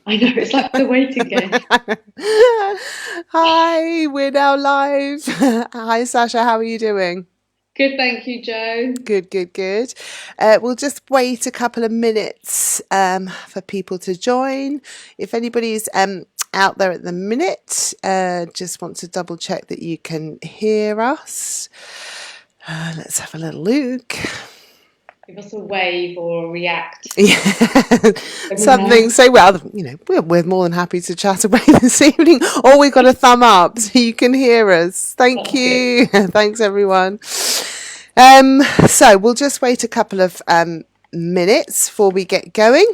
I know, it's like the waiting game. Hi, we're now live. Hi, Sasha, how are you doing? Good, thank you, Joe. Good, good, good. We'll just wait a couple of minutes for people to join. If anybody's out there at the minute, just want to double check that you can hear us. Let's have a little look. Give us a wave or a react. Yeah, Let me something. know. So, well, we're more than happy to chat away this evening. Or we got a thumb up so you can hear us. Thank That's good. you. Thanks, everyone. So we'll just wait a couple of minutes before we get going.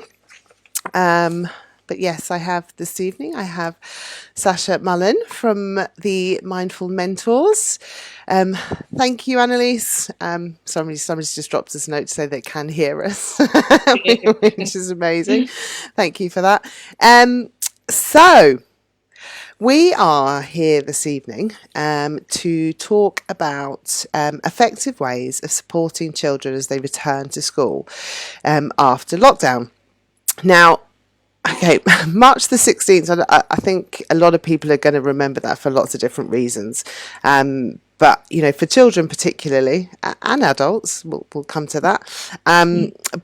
Um, but yes, I have this evening, I have Sasha Mullen from the Mindful Mentors. Um, Thank you, Annalise. Somebody's just dropped us a note to say they can hear us, which is amazing. Thank you for that. So we are here this evening to talk about effective ways of supporting children as they return to school after lockdown. Now, okay, March the 16th, I think a lot of people are going to remember that for lots of different reasons. But, for children particularly, and adults, we'll come to that.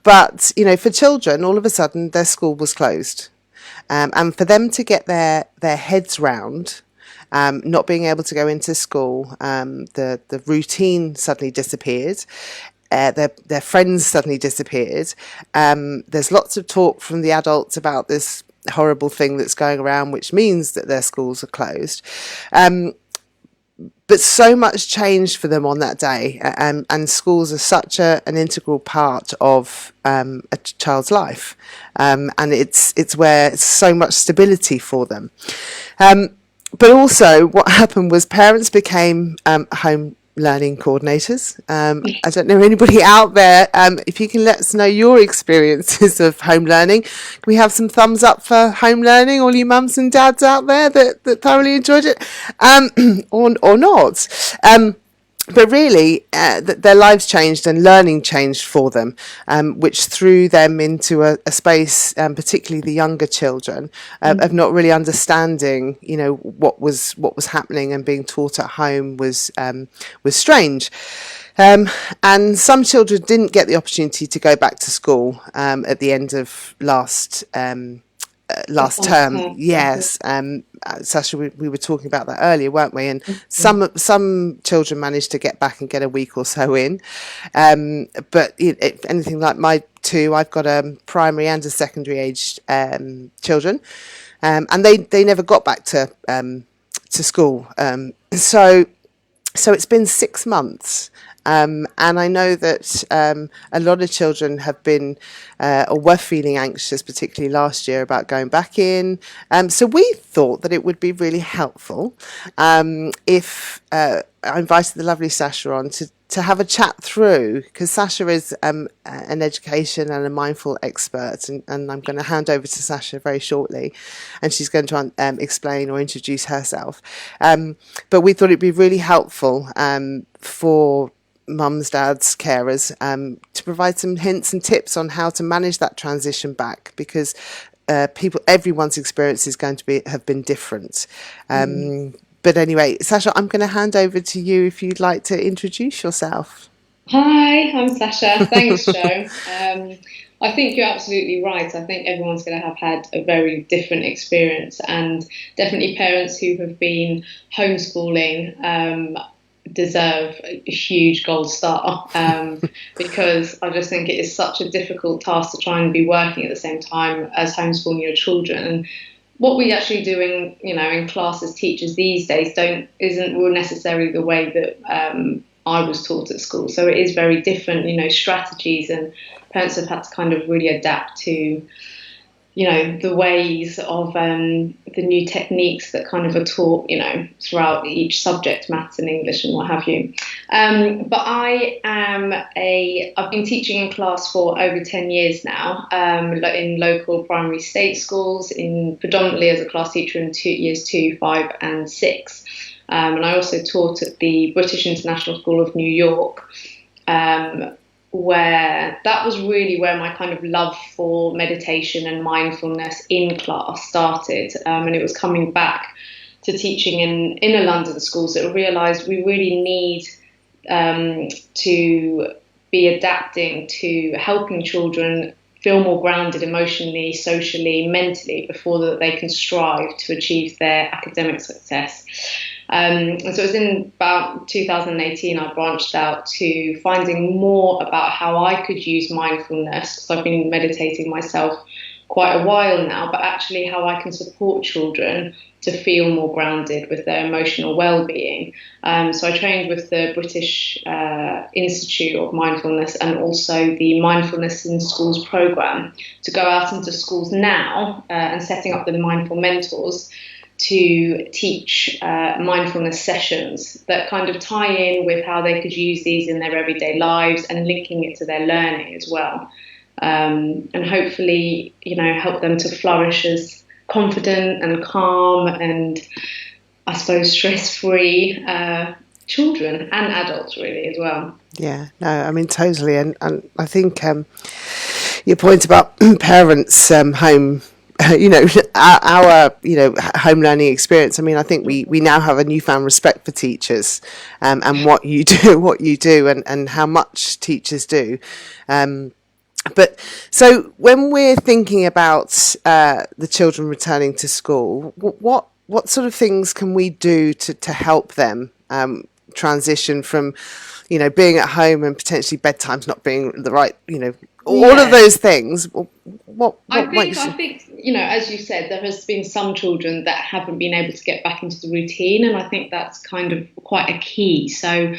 But, for children, all of a sudden, their school was closed. And for them to get their heads round not being able to go into school, the routine suddenly disappeared. Their friends suddenly disappeared. There's lots of talk from the adults about this horrible thing that's going around, which means that their schools are closed. But so much changed for them on that day, and schools are such an integral part of a child's life, and it's where it's so much stability for them. But also, what happened was parents became home learning coordinators. I don't know anybody out there. If you can let us know your experiences of home learning. Can we have some thumbs up for home learning, all you mums and dads out there that thoroughly enjoyed it, or not? But really, their lives changed and learning changed for them, which threw them into a space, particularly the younger children, of not really understanding, what was happening, and being taught at home was strange. And some children didn't get the opportunity to go back to school at the end of last Last term. time, yeah. Yes, Sasha, we were talking about that earlier, weren't we? And some children managed to get back and get a week or so in, but anything like my two, I've got a primary and a secondary aged children, and they never got back to school. So it's been 6 months. And I know that a lot of children have been or were feeling anxious, particularly last year, about going back in. So we thought that it would be really helpful if I invited the lovely Sasha on to have a chat through, because Sasha is an education and a mindful expert, and I'm going to hand over to Sasha very shortly, and she's going to explain or introduce herself. But we thought it'd be really helpful for mums, dads, carers, to provide some hints and tips on how to manage that transition back, because everyone's experience is going to have been different. But anyway, Sasha, I'm going to hand over to you if you'd like to introduce yourself. Hi, I'm Sasha. Thanks, Joe. I think you're absolutely right. I think everyone's going to have had a very different experience, and definitely parents who have been homeschooling deserve a huge gold star, because I just think it is such a difficult task to try and be working at the same time as homeschooling your children. And what we actually do in class as teachers these days isn't necessarily the way that I was taught at school. So it is very different, strategies, and parents have had to kind of really adapt to the ways of the new techniques that kind of are taught, throughout each subject, maths and English and what have you. But I've been teaching in class for over 10 years now, in local primary state schools, predominantly as a class teacher in years 2, 5 and 6. And I also taught at the British International School of New York, where that was really where my kind of love for meditation and mindfulness in class started. And it was coming back to teaching in inner London schools that I realised we really need to be adapting to helping children feel more grounded emotionally, socially, mentally before that they can strive to achieve their academic success. And so it was in about 2018 I branched out to finding more about how I could use mindfulness, because I've been meditating myself quite a while now, but actually how I can support children to feel more grounded with their emotional well-being. So I trained with the British Institute of Mindfulness and also the Mindfulness in Schools programme to go out into schools now and setting up the Mindful Mentors to teach mindfulness sessions that kind of tie in with how they could use these in their everyday lives and linking it to their learning as well. And hopefully, help them to flourish as confident and calm and, I suppose, stress-free children and adults really as well. Yeah, no, I mean, totally. And I think your point about parents' home, our home learning experience. I mean, I think we now have a newfound respect for teachers and what you do and how much teachers do. But so when we're thinking about the children returning to school, what sort of things can we do to help them transition from, being at home and potentially bedtimes not being the right, all of those things. I think, as you said, there has been some children that haven't been able to get back into the routine, and I think that's kind of quite a key. So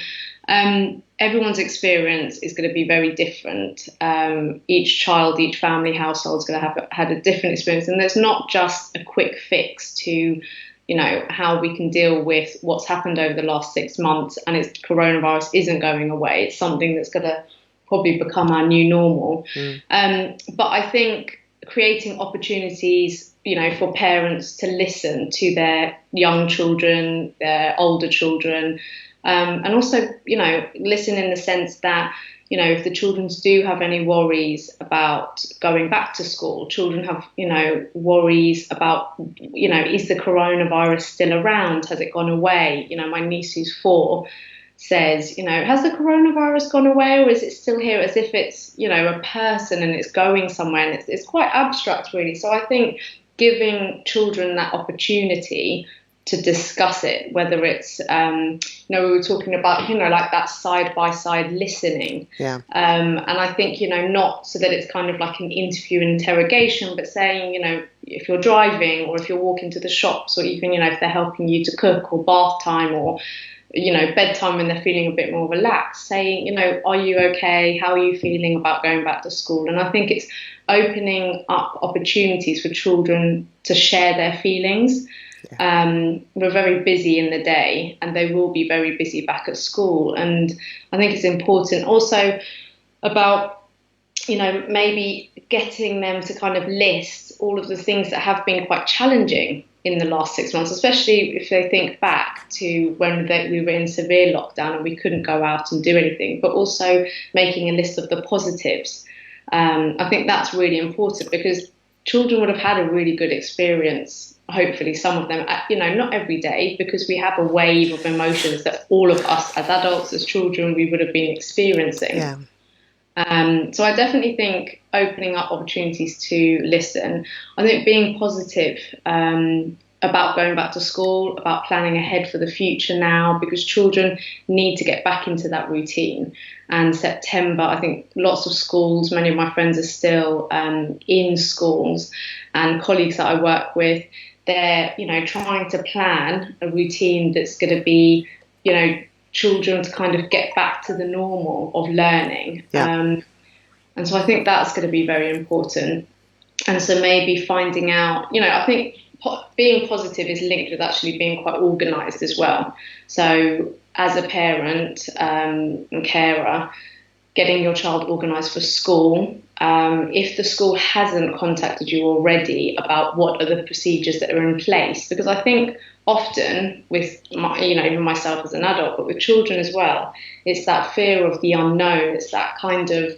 everyone's experience is going to be very different. Each child, each family, household is going to have had a different experience, and there's not just a quick fix to how we can deal with what's happened over the last 6 months, and it's coronavirus isn't going away. It's something that's going to probably become our new normal. But I think creating opportunities, for parents to listen to their young children, their older children, and also, listen in the sense that, if the children do have any worries about going back to school, children have, worries about, is the coronavirus still around? Has it gone away? My niece who's 4 says, has the coronavirus gone away, or is it still here, as if it's, a person and it's going somewhere, and it's quite abstract really. So I think giving children that opportunity to discuss it, whether it's, we were talking about, like that side-by-side listening. Yeah. And I think, not so that it's kind of like an interview and interrogation, but saying, if you're driving or if you're walking to the shops, or even, if they're helping you to cook, or bath time, or, bedtime when they're feeling a bit more relaxed, saying, are you okay? How are you feeling about going back to school? And I think it's opening up opportunities for children to share their feelings. We're very busy in the day, and they will be very busy back at school. And I think it's important also about, maybe getting them to kind of list all of the things that have been quite challenging in the last 6 months, especially if they think back to when we were in severe lockdown and we couldn't go out and do anything, but also making a list of the positives. I think that's really important, because children would have had a really good experience, hopefully some of them, not every day, because we have a wave of emotions that all of us as adults, as children, we would have been experiencing. Yeah. So I definitely think opening up opportunities to listen. I think being positive about going back to school, about planning ahead for the future now, because children need to get back into that routine. And September, I think lots of schools, many of my friends are still in schools, and colleagues that I work with, they're, trying to plan a routine that's going to be, children to kind of get back to the normal of learning. Yeah. And so I think that's going to be very important. And so maybe finding out, I think being positive is linked with actually being quite organised as well. So as a parent and carer, getting your child organised for school. If the school hasn't contacted you already about what are the procedures that are in place, because I think often with even myself as an adult, but with children as well, it's that fear of the unknown. It's that kind of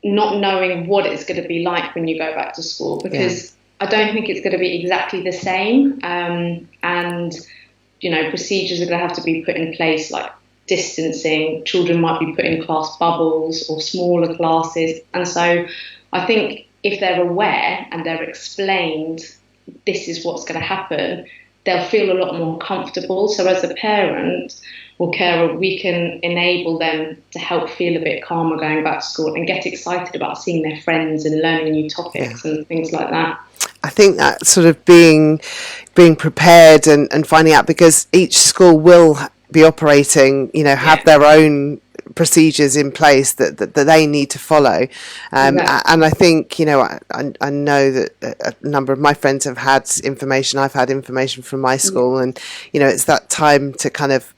not knowing what it's going to be like when you go back to school, because I don't think it's going to be exactly the same. And procedures are going to have to be put in place, like distancing. Children might be put in class bubbles or smaller classes. And so I think if they're aware and they're explained this is what's going to happen, they'll feel a lot more comfortable. So as a parent or carer, we can enable them to help feel a bit calmer going back to school and get excited about seeing their friends and learning new topics and things like that. I think that sort of being prepared and finding out, because each school will be operating, have their own procedures in place that they need to follow. And I think, I know that a number of my friends have had information. I've had information from my school, and, it's that time to kind of,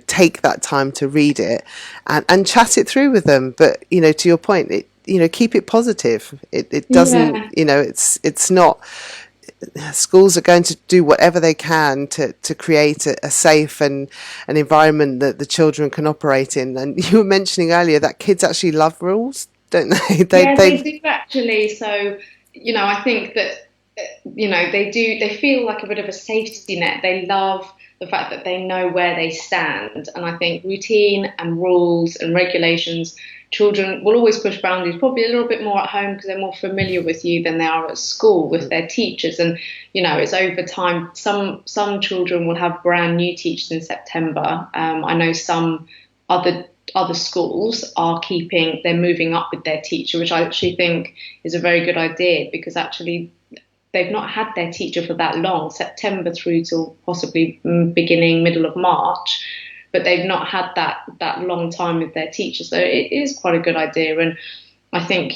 take that time to read it and chat it through with them. But, to your point, keep it positive. It doesn't, it's not, schools are going to do whatever they can to create a safe and an environment that the children can operate in. And you were mentioning earlier that kids actually love rules, don't they? They do actually. So, I think that, they feel like a bit of a safety net. They love the fact that they know where they stand. And I think routine and rules and regulations, children will always push boundaries, probably a little bit more at home because they're more familiar with you than they are at school with their teachers. And, it's over time. Some children will have brand new teachers in September. I know some other schools they're moving up with their teacher, which I actually think is a very good idea, because actually they've not had their teacher for that long, September through till possibly middle of March. But they've not had that long time with their teacher. So it is quite a good idea. And I think,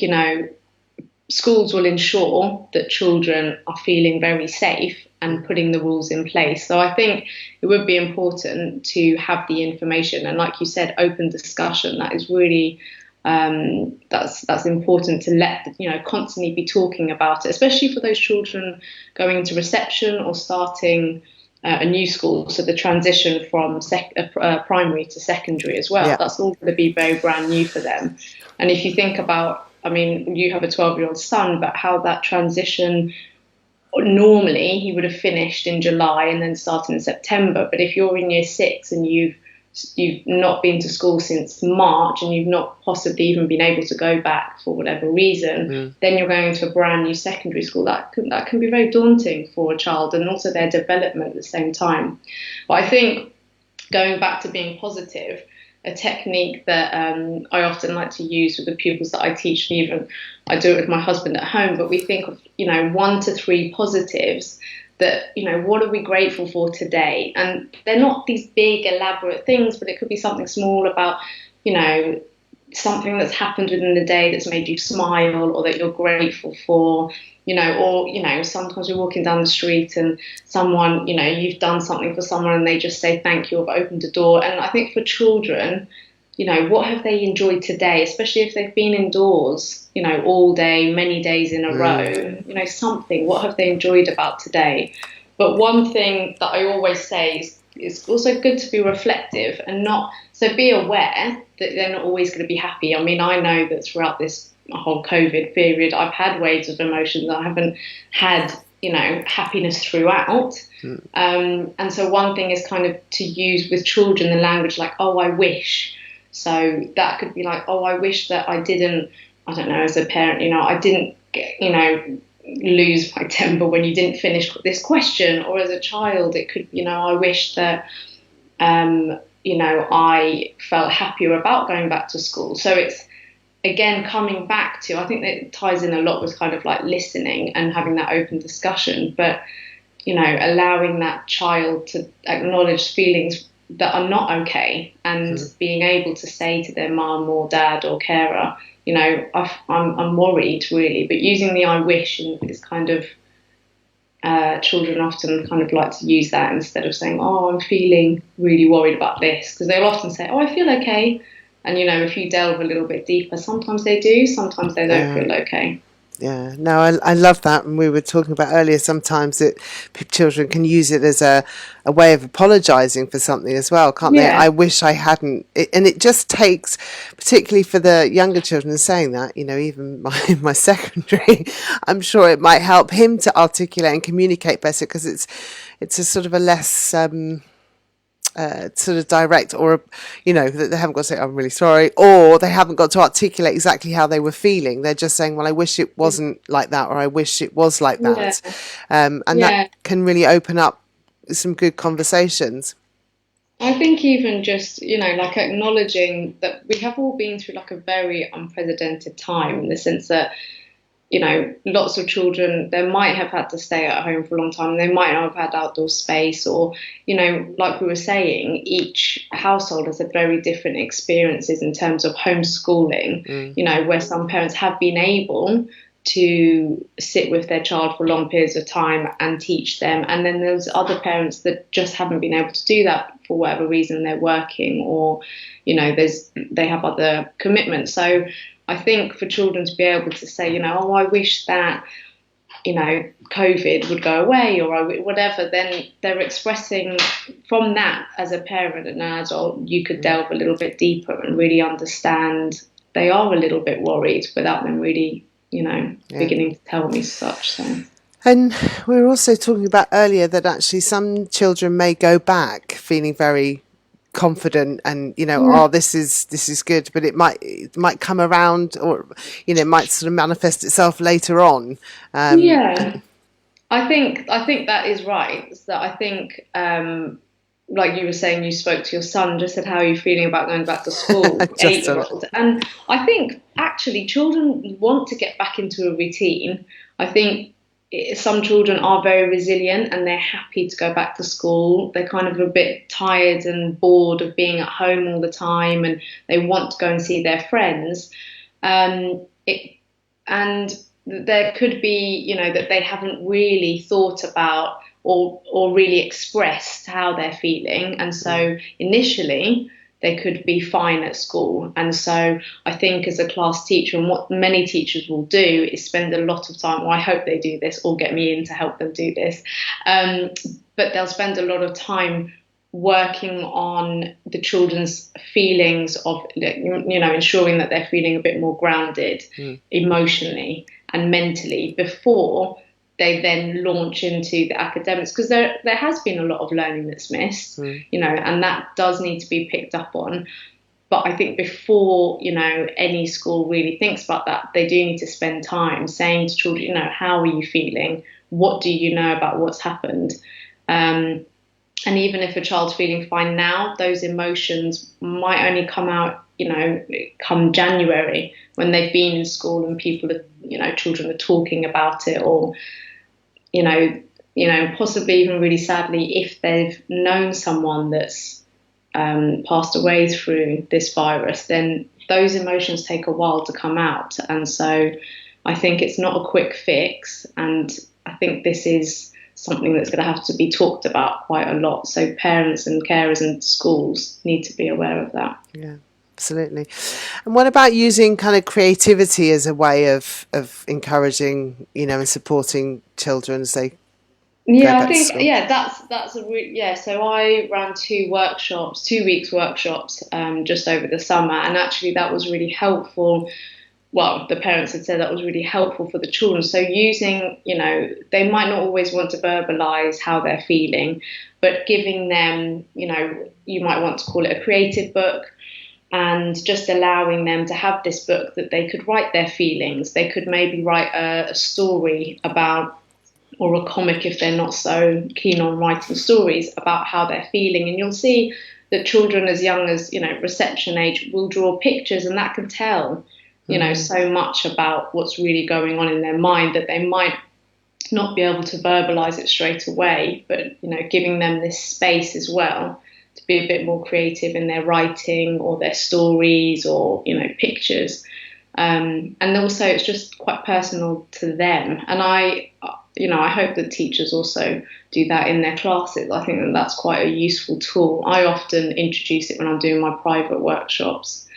schools will ensure that children are feeling very safe and putting the rules in place. So I think it would be important to have the information. And like you said, open discussion. That is really, that's important to let, constantly be talking about it, especially for those children going into reception or starting a new school, so the transition from primary to secondary as well. That's all going to be very brand new for them. And if you think about, you have a 12-year-old son, but how that transition, normally he would have finished in July and then started in September. But if you're in year 6 and you've not been to school since March and you've not possibly even been able to go back for whatever reason, then you're going to a brand new secondary school. That can be very daunting for a child, and also their development at the same time. But I think, going back to being positive, a technique that I often like to use with the pupils that I teach, and even I do it with my husband at home, but we think of 1 to 3 positives that, what are we grateful for today? And they're not these big elaborate things, but it could be something small about, something that's happened within the day that's made you smile, or that you're grateful for, or, sometimes you're walking down the street and someone, you've done something for someone and they just say thank you, or have opened a door. And I think for children, what have they enjoyed today, especially if they've been indoors, all day, many days in a row, something, what have they enjoyed about today? But one thing that I always say is it's also good to be reflective and be aware that they're not always going to be happy. I know that throughout this whole COVID period, I've had waves of emotions. I haven't had, happiness throughout. And so one thing is kind of to use with children the language like, oh, I wish. So that could be like, oh, I wish that I didn't, I don't know, as a parent, I didn't get, lose my temper when you didn't finish this question. Or as a child, it could, I wish that, I felt happier about going back to school. So it's, again, coming back to, I think that it ties in a lot with kind of like listening and having that open discussion, but, allowing that child to acknowledge feelings that are not okay, and being able to say to their mum or dad or carer, I'm worried, really. But using the I wish is kind of, children often kind of like to use that instead of saying, oh, I'm feeling really worried about this, because they'll often say, oh, I feel okay. And, if you delve a little bit deeper, sometimes they do, sometimes they don't feel okay. Yeah, no, I love that. And we were talking about earlier, sometimes that children can use it as a way of apologising for something as well, can't they? Yeah, I wish I hadn't. And it just takes, particularly for the younger children, saying that, even my secondary, I'm sure it might help him to articulate and communicate better, because it's a sort of a less sort of direct, or that they haven't got to say I'm really sorry, or they haven't got to articulate exactly how they were feeling. They're just saying, well, I wish it wasn't like that, or I wish it was like yeah, that. And that yeah. can really open up some good conversations. I think even just, like acknowledging that we have all been through like a very unprecedented time in the sense that, lots of children, they might have had to stay at home for a long time. They might not have had outdoor space, or, like we were saying, each household has had very different experiences in terms of homeschooling, where some parents have been able to sit with their child for long periods of time and teach them. And then there's other parents that just haven't been able to do that for whatever reason. They're working, or, they have other commitments. So I think for children to be able to say, oh, I wish that, COVID would go away, or whatever, then they're expressing from that as a parent and an adult, you could delve a little bit deeper and really understand they are a little bit worried without them really, beginning to tell me such. So. And we were also talking about earlier that actually some children may go back feeling very confident and oh, this is good, but it might come around, or it might sort of manifest itself later on. Yeah, I think that is right. So I think, like you were saying, you spoke to your son, just said, how are you feeling about going back to school, Just 8-year-old? And I think actually children want to get back into a routine. I think some children are very resilient and they're happy to go back to school. They're kind of a bit tired and bored of being at home all the time, and they want to go and see their friends. And there could be, that they haven't really thought about or really expressed how they're feeling. And so initially they could be fine at school. And so I think as a class teacher, and what many teachers will do is spend a lot of time, well, I hope they do this or get me in to help them do this, but they'll spend a lot of time working on the children's feelings of, ensuring that they're feeling a bit more grounded emotionally and mentally before they then launch into the academics, because there has been a lot of learning that's missed, and that does need to be picked up on. But I think before, any school really thinks about that, they do need to spend time saying to children, how are you feeling? What do you know about what's happened? And even if a child's feeling fine now, those emotions might only come out, come January, when they've been in school and people are, children are talking about it, or, possibly even really sadly, if they've known someone that's passed away through this virus, then those emotions take a while to come out. And so I think it's not a quick fix. And I think this is something that's going to have to be talked about quite a lot. So parents and carers and schools need to be aware of that. Yeah, absolutely. And what about using kind of creativity as a way of encouraging, and supporting children as they go Yeah, I back to think school? that's yeah. So I ran 2 weeks workshops, just over the summer, and actually that was really helpful. Well, the parents had said that was really helpful for the children. So using, they might not always want to verbalize how they're feeling, but giving them, you might want to call it a creative book, and just allowing them to have this book that they could write their feelings. They could maybe write a story about, or a comic if they're not so keen on writing stories, about how they're feeling. And you'll see that children as young as, reception age will draw pictures, and that can tell, so much about what's really going on in their mind, that they might not be able to verbalize it straight away, but, giving them this space as well to be a bit more creative in their writing or their stories or, pictures. And also it's just quite personal to them. And I hope that teachers also do that in their classes. I think that that's quite a useful tool. I often introduce it when I'm doing my private workshops.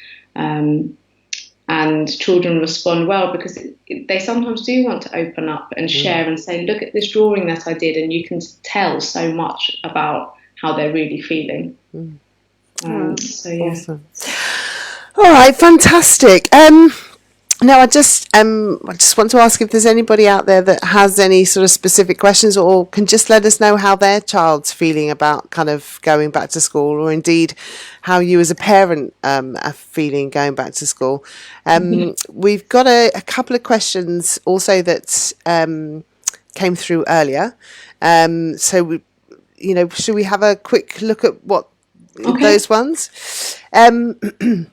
and children respond well because they sometimes do want to open up and share and say, look at this drawing that I did, and you can tell so much about how they're really feeling. So yeah. Awesome. All right, fantastic. Now, I just want to ask if there's anybody out there that has any sort of specific questions, or can just let us know how their child's feeling about kind of going back to school, or indeed how you as a parent are feeling going back to school. We've got a couple of questions also that came through earlier. So, should we have a quick look at what those ones?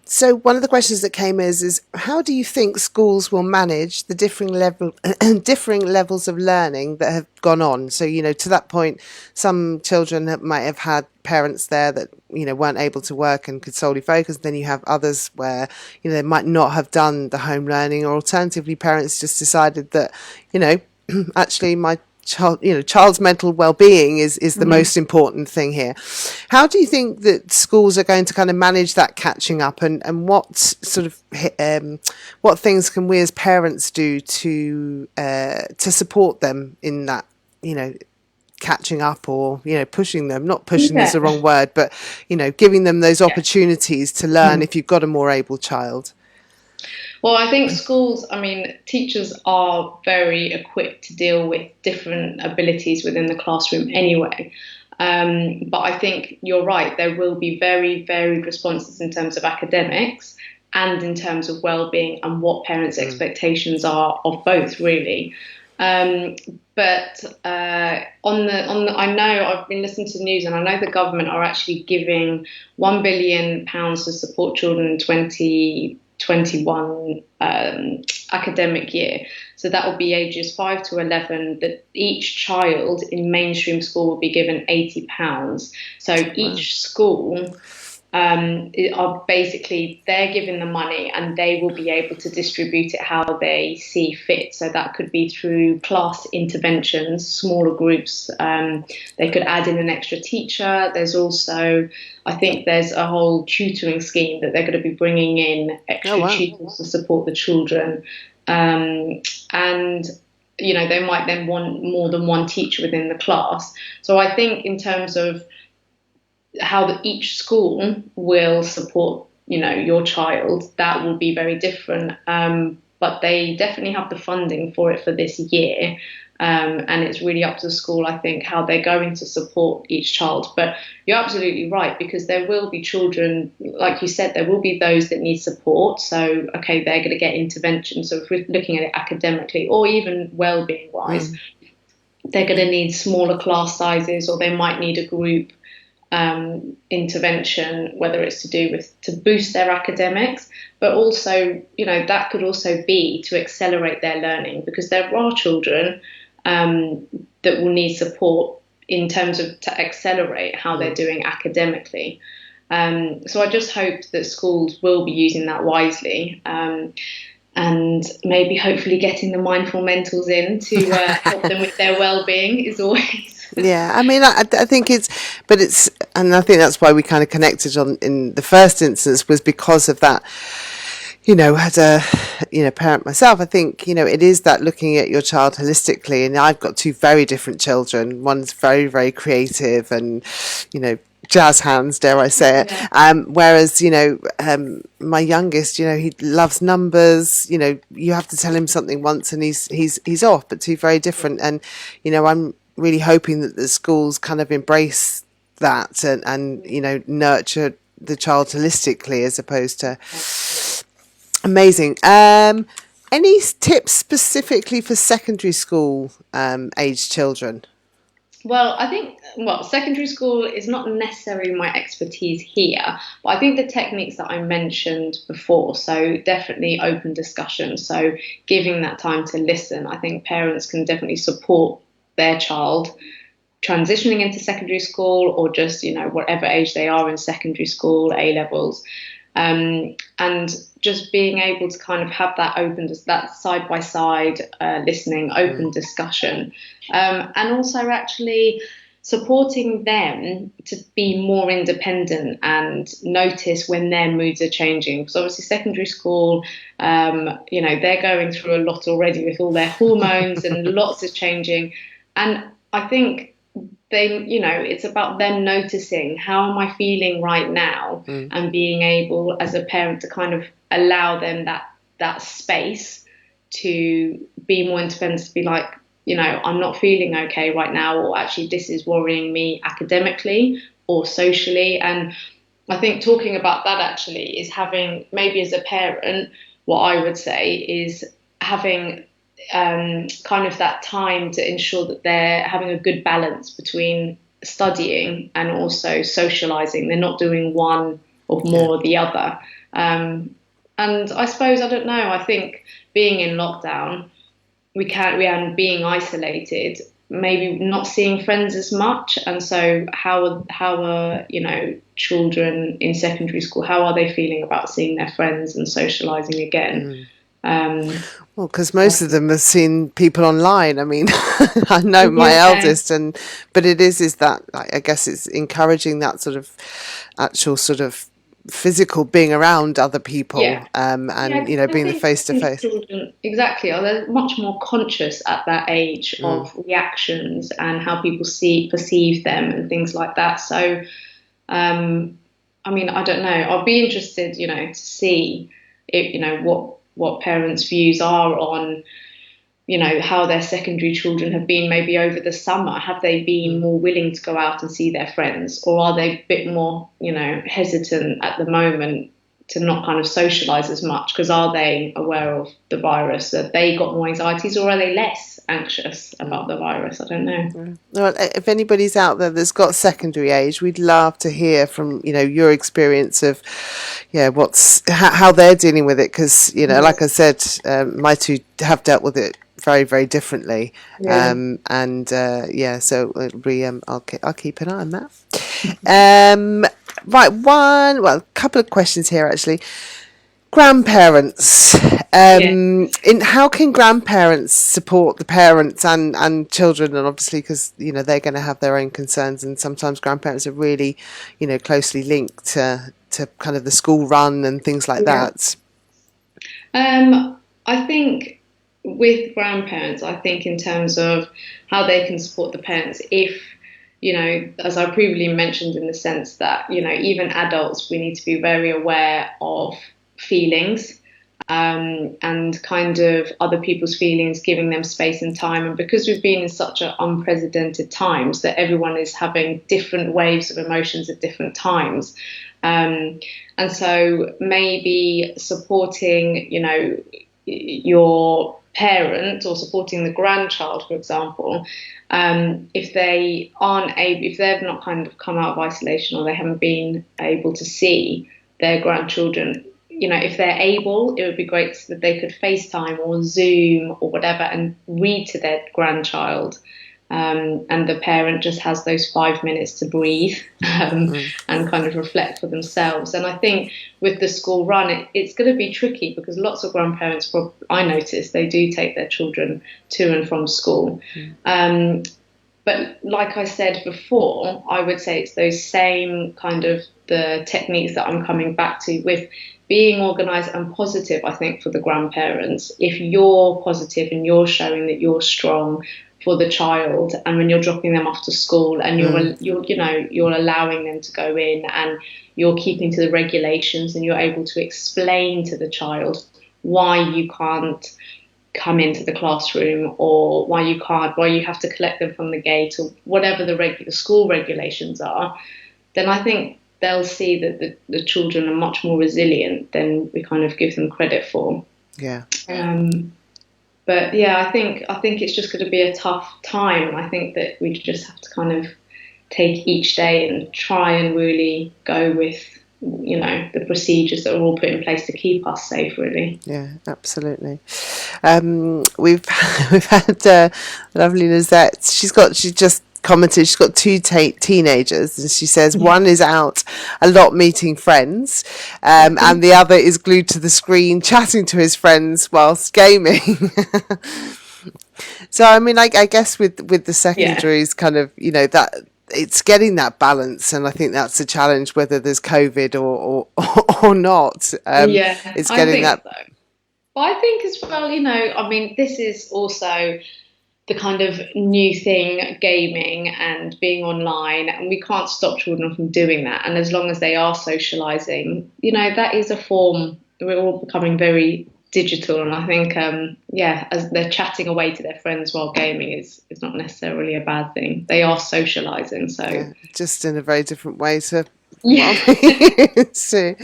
So one of the questions that came is how do you think schools will manage the differing levels of learning that have gone on? So, to that point, some children might have had parents there that, weren't able to work and could solely focus. Then you have others where, they might not have done the home learning, or alternatively parents just decided that, actually my child's mental well-being is the most important thing here. How do you think that schools are going to kind of manage that catching up, and what sort of what things can we as parents do to support them in that, catching up, or pushing them, not pushing is the wrong word, but giving them those opportunities to learn if you've got a more able child? Well, I think schools, teachers are very equipped to deal with different abilities within the classroom anyway. But I think you're right, there will be very varied responses in terms of academics and in terms of well-being and what parents' expectations are of both, really. But I know I've been listening to the news, and I know the government are actually giving £1 billion to support children in 2021 academic year. So that will be ages 5 to 11, that each child in mainstream school will be given £80. So each school are basically, they're given the money and they will be able to distribute it how they see fit. So that could be through class interventions, smaller groups. They could add in an extra teacher. There's also, I think there's a whole tutoring scheme that they're going to be bringing in extra tutors to support the children. And they might then want more than one teacher within the class. So I think in terms of how each school will support, your child, that will be very different. But they definitely have the funding for it for this year. And it's really up to the school, I think, how they're going to support each child. But you're absolutely right, because there will be children, like you said, there will be those that need support. So, okay, they're going to get intervention. So if we're looking at it academically or even well-being wise, they're going to need smaller class sizes, or they might need a group intervention, whether it's to boost their academics, but also, that could also be to accelerate their learning, because there are children that will need support in terms of to accelerate how they're doing academically. So I just hope that schools will be using that wisely, and maybe hopefully getting the mindful mentals in to help them with their well-being is always. Yeah, I think and I think that's why we kind of connected in the first instance, was because of that. As a parent myself, I think it is that looking at your child holistically, and I've got two very different children. One's very, very creative and jazz hands, dare I say it. Whereas my youngest, he loves numbers. You have to tell him something once and he's off. But two very different, and I'm really hoping that the schools kind of embrace that and nurture the child holistically, as opposed to. Amazing. Any tips specifically for secondary school aged children? Well, I think, secondary school is not necessarily my expertise here, but I think the techniques that I mentioned before, so definitely open discussion, so giving that time to listen, I think parents can definitely support their child transitioning into secondary school, or just, whatever age they are in secondary school, A levels. And just being able to kind of have that that side by side listening, open discussion, and also actually supporting them to be more independent and notice when their moods are changing. Because obviously secondary school, they're going through a lot already with all their hormones and lots is changing. And I think it's about them noticing, how am I feeling right now, and being able as a parent to kind of allow them that space to be more independent, to be like, I'm not feeling okay right now, or actually this is worrying me academically or socially. And I think talking about that actually is having, maybe as a parent, what I would say is having kind of that time to ensure that they're having a good balance between studying and also socializing. They're not doing one or more or the other. And I suppose, I don't know, I think being in lockdown, we are being isolated, maybe not seeing friends as much. And so how are children in secondary school, how are they feeling about seeing their friends and socializing again? Well, because most of them have seen people online. I mean, I know my eldest, but it is that, I guess it's encouraging that sort of actual sort of physical being around other people, and being the face to face. Exactly, they're much more conscious at that age of reactions and how people perceive them and things like that. So, I mean, I don't know. I'll be interested, to see what parents' views are on, how their secondary children have been maybe over the summer. Have they been more willing to go out and see their friends, or are they a bit more, hesitant at the moment to not kind of socialise as much? Because are they aware of the virus? Have they got more anxieties, or are they less anxious about the virus? I don't know. Well, if anybody's out there that's got secondary age, we'd love to hear from your experience of how they're dealing with it, because like I said, my two have dealt with it very, very differently. So it'll be, I'll keep an eye on that. Right, a couple of questions here actually. Grandparents, in how can grandparents support the parents and children? And obviously, because they're going to have their own concerns, and sometimes grandparents are really closely linked to kind of the school run and things like that. I think with grandparents, I think in terms of how they can support the parents, if as I previously mentioned, in the sense that even adults, we need to be very aware of feelings, and kind of other people's feelings, giving them space and time. And because we've been in such an unprecedented times, that everyone is having different waves of emotions at different times, and so maybe supporting your parent, or supporting the grandchild, for example, if they aren't able, if they've not kind of come out of isolation, or they haven't been able to see their grandchildren, if they're able, it would be great that they could FaceTime or Zoom or whatever and read to their grandchild, and the parent just has those 5 minutes to breathe, and kind of reflect for themselves. And I think with the school run, it's going to be tricky, because lots of grandparents, I notice, they do take their children to and from school. But like I said before, I would say it's those same kind of the techniques that I'm coming back to, with being organised and positive. I think for the grandparents, if you're positive and you're showing that you're strong for the child, and when you're dropping them off to school, and you're allowing them to go in, and you're keeping to the regulations, and you're able to explain to the child why you can't come into the classroom, or why you have to collect them from the gate, or whatever the school regulations are, then I think they'll see that the children are much more resilient than we kind of give them credit for. Yeah. But yeah, I think it's just going to be a tough time. I think that we just have to kind of take each day and try and really go with, the procedures that are all put in place to keep us safe, really. Yeah, absolutely. We've had lovely Lizette. She just commented she's got two teenagers, and she says one is out a lot meeting friends, and the other is glued to the screen chatting to his friends whilst gaming. So I mean, I guess with the secondaries, kind of, it's getting that balance, and I think that's a challenge, whether there's COVID or not. Yeah, It's I getting think that. so. But I think as well, I mean, this is also the kind of new thing, gaming and being online, and we can't stop children from doing that. And as long as they are socializing, that is a form. We're all becoming very digital, and I think, yeah, as they're chatting away to their friends while gaming is not necessarily a bad thing. They are socializing, so Yeah, just in a very different way to what yeah. we used to.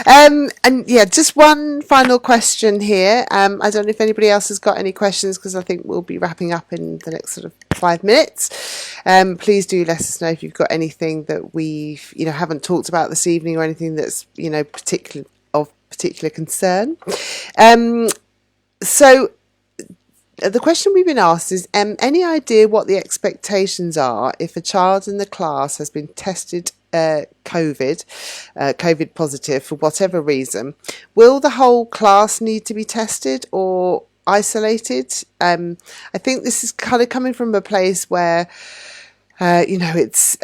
And yeah, just one final question here. I don't know if anybody else has got any questions, because I think we'll be wrapping up in the next sort of 5 minutes. Please do let us know if you've got anything that we haven't talked about this evening, or anything that's particular concern. Um, so the question we've been asked is, any idea what the expectations are if a child in the class has been tested COVID positive for whatever reason? Will the whole class need to be tested or isolated? I think this is kind of coming from a place where it's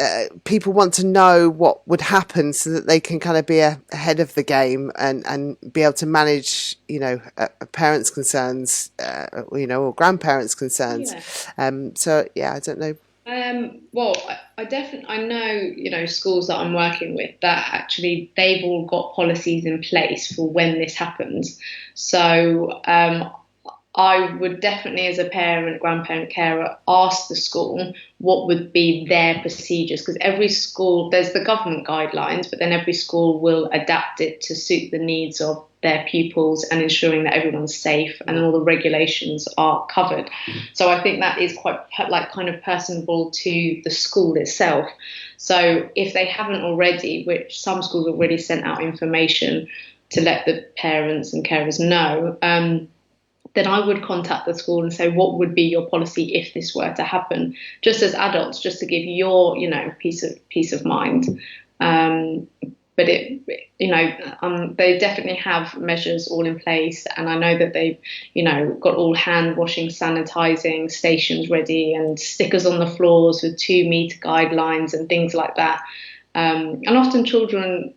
people want to know what would happen, so that they can kind of be ahead of the game, and be able to manage, a parents' concerns, or grandparents' concerns. Yeah. So yeah, I don't know. Well, I definitely I know schools that I'm working with that actually they've all got policies in place for when this happens. So I would definitely, as a parent, grandparent, carer, ask the school what would be their procedures, because every school, there's the government guidelines, but then every school will adapt it to suit the needs of their pupils, and ensuring that everyone's safe and all the regulations are covered. So I think that is quite kind of personable to the school itself. So if they haven't already, which some schools have already sent out information to let the parents and carers know, then I would contact the school and say, what would be your policy if this were to happen? Just as adults, just to give your, peace of mind. But they definitely have measures all in place, and I know that they've, got all hand washing, sanitizing stations ready, and stickers on the floors with 2 meter guidelines and things like that. And often children,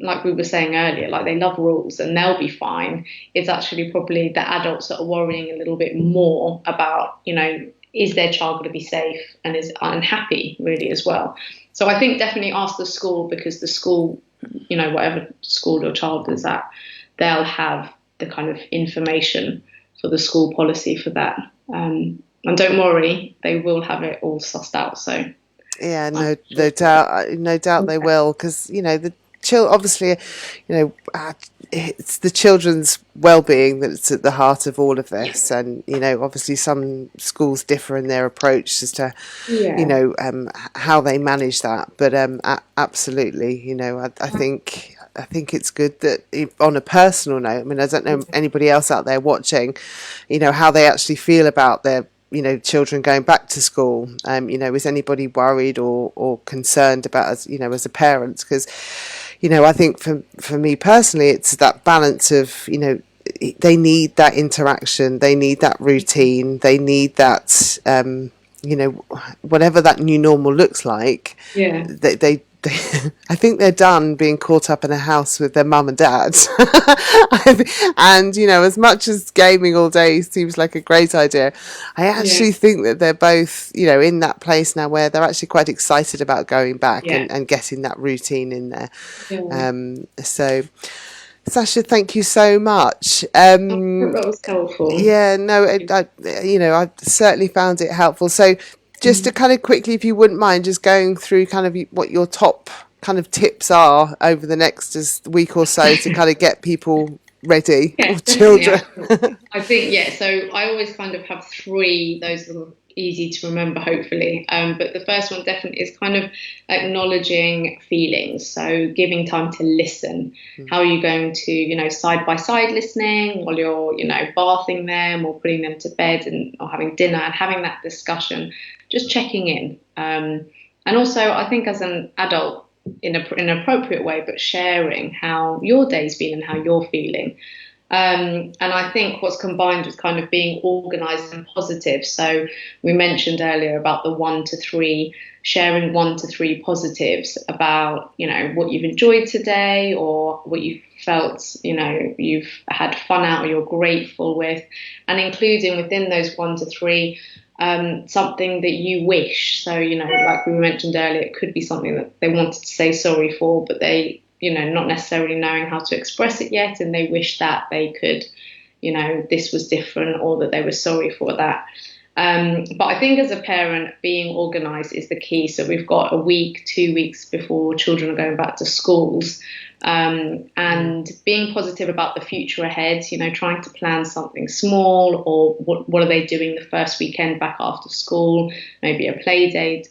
like we were saying earlier, like they love rules and they'll be fine. It's actually probably the adults that are worrying a little bit more about, is their child going to be safe and is unhappy really as well. So I think definitely ask the school, because the school, whatever school your child is at, they'll have the kind of information for the school policy for that. And don't worry, they will have it all sussed out. So Yeah, no doubt they will, because the obviously, it's the children's well-being that's at the heart of all of this, and obviously some schools differ in their approach as to how they manage that, but absolutely, I think it's good that, on a personal note, I mean, I don't know anybody else out there watching, how they actually feel about their children going back to school. Is anybody worried or concerned about, as a parent? Because I think for me personally, it's that balance of, they need that interaction, they need that routine, they need that, whatever that new normal looks like. yeah. They I think they're done being caught up in a house with their mum and dad. And, as much as gaming all day seems like a great idea, I actually think that they're both, in that place now where they're actually quite excited about going back and getting that routine in there. Yeah. So, Sasha, thank you so much. That was helpful. Yeah, no, I certainly found it helpful. So, just to kind of quickly, if you wouldn't mind, just going through kind of what your top kind of tips are over the next week or so to kind of get people ready, or children. I think, so I always kind of have 3, those are easy to remember, hopefully. But the first one definitely is kind of acknowledging feelings. So giving time to listen. How are you going to, side by side listening while you're, bathing them or putting them to bed or having dinner, and having that discussion, just checking in. And also, I think as an adult, in an appropriate way, but sharing how your day's been and how you're feeling. And I think what's combined with kind of being organised and positive. So we mentioned earlier about the 1 to 3, sharing 1 to 3 positives about, what you've enjoyed today or what you felt, you've had fun out or you're grateful with, and including within those 1 to 3 something that you wish. So, like we mentioned earlier, it could be something that they wanted to say sorry for, but they, not necessarily knowing how to express it yet, and they wish that they could, this was different, or that they were sorry for that. But I think as a parent, being organised is the key. So we've got a week, 2 weeks before children are going back to schools, and being positive about the future ahead, trying to plan something small, or what are they doing the first weekend back after school, maybe a play date,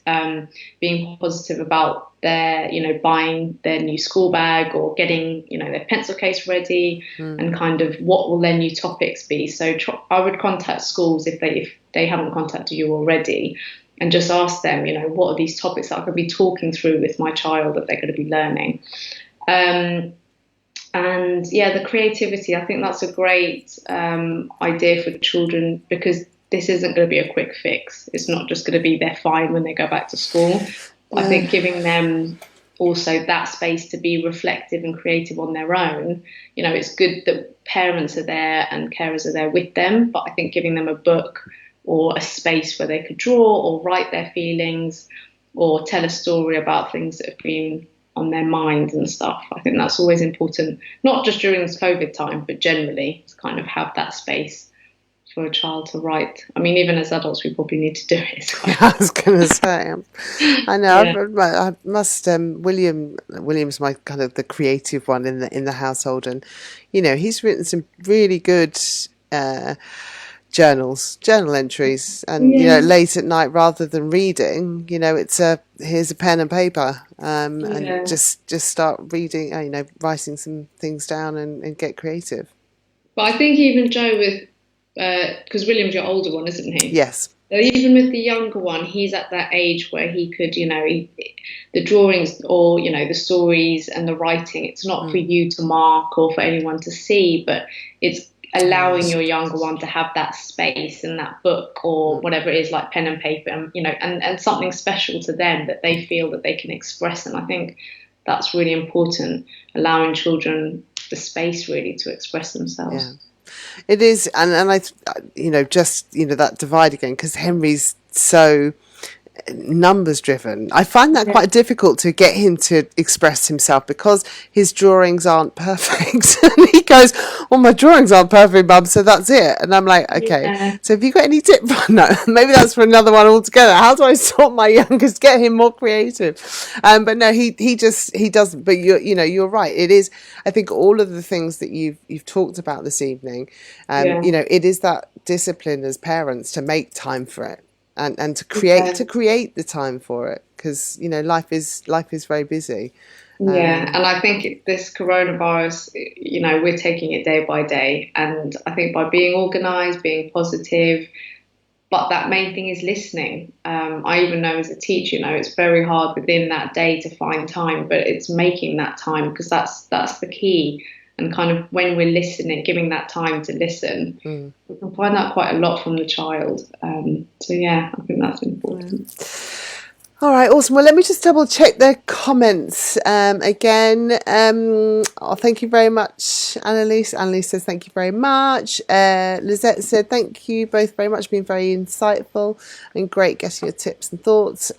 being positive about their, buying their new school bag or getting, their pencil case ready, and kind of what will their new topics be. So I would contact schools if they haven't contacted you already, and just ask them, what are these topics that I could be talking through with my child that they're going to be learning. And yeah, the creativity, I think that's a great idea for children, because this isn't going to be a quick fix. It's not just going to be they're fine when they go back to school. I think giving them also that space to be reflective and creative on their own, it's good that parents are there and carers are there with them, but I think giving them a book or a space where they could draw or write their feelings or tell a story about things that have been on their minds and stuff. I think that's always important, not just during this COVID time, but generally to kind of have that space for a child to write. I mean, even as adults, we probably need to do it. I was going to say, I know. Yeah. I must. William's my kind of the creative one in the household, and he's written some really good journal entries, and late at night rather than reading, it's here's a pen and paper, and just start reading, writing some things down and get creative. But I think even Joe with, because William's your older one, isn't he? Yes. So even with the younger one, he's at that age where he could, the drawings or, the stories and the writing, it's not for you to mark or for anyone to see, but it's allowing your younger one to have that space and that book or whatever it is, like pen and paper, and and something special to them that they feel that they can express. And I think that's really important, allowing children the space really to express themselves. Yeah. It is, and I, just that divide again, because Henry's so numbers driven. I find that quite difficult to get him to express himself, because his drawings aren't perfect. And he goes, "Well, my drawings aren't perfect, Mum, so that's it." And I'm like, "Okay, so have you got any tips?" No, maybe that's for another one altogether. How do I sort my youngest, get him more creative? But no, he doesn't. But you're right. It is. I think all of the things that you've talked about this evening, it is that discipline as parents to make time for it. And to create the time for it, because life is very busy. And I think this coronavirus, we're taking it day by day, and I think by being organised, being positive, but that main thing is listening. I even know as a teacher, it's very hard within that day to find time, but it's making that time, because that's the key. And kind of when we're listening, giving that time to listen, we can find out quite a lot from the child. So yeah, I think that's important. All right, awesome. Well, let me just double check the comments again. Thank you very much, Annalise. Annalise says thank you very much. Lizette said thank you both very much, been very insightful and great getting your tips and thoughts.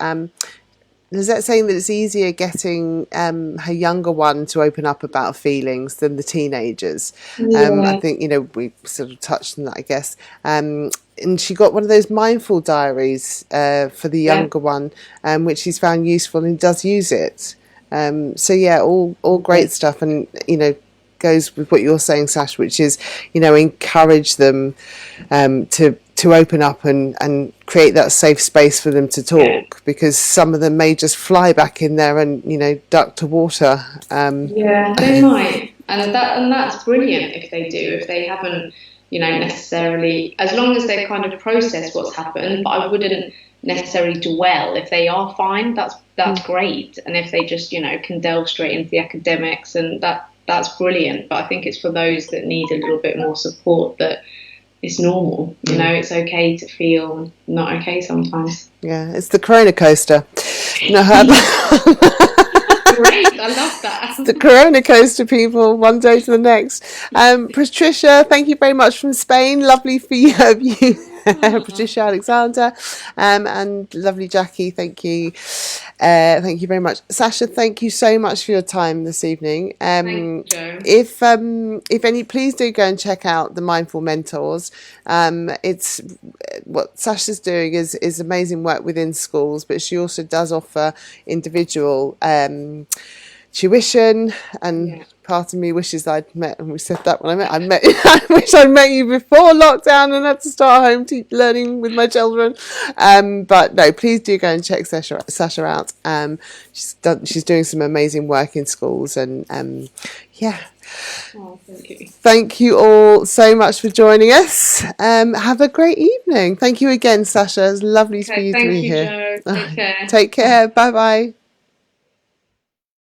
Lizette saying that it's easier getting her younger one to open up about feelings than the teenagers. I think, we sort of touched on that, I guess. And she got one of those mindful diaries for the younger one, which she's found useful, and does use it. So yeah, all great stuff, and goes with what you're saying, Sash, which is encourage them to open up and create that safe space for them to talk, because some of them may just fly back in there and duck to water. They might, and that's brilliant if they do, if they haven't necessarily, as long as they kind of process what's happened. But I wouldn't necessarily dwell. If they are fine, that's great. And if they just can delve straight into the academics, and that's brilliant. But I think it's for those that need a little bit more support that it's normal. You know, it's okay to feel not okay sometimes. Yeah, it's the Corona coaster. No, Great, I love that. The Corona coaster, people, one day to the next. Patricia, thank you very much from Spain. Lovely for you, Patricia Alexander, and lovely Jackie. Thank you very much. Sasha, thank you so much for your time this evening. Thanks, Jo. If any, please do go and check out the Mindful Mentors. It's what Sasha's doing is amazing work within schools, but she also does offer individual tuition, and part of me wishes I'd met, and we said that when I wish I'd met you before lockdown and had to start home learning with my children. But no, please do go and check Sasha out. She's doing some amazing work in schools, and yeah. Oh, thank you. Thank you all so much for joining us. Have a great evening. Thank you again, Sasha. It's lovely for you to be here. Thank you, Jo. Take care. Take care. Bye bye.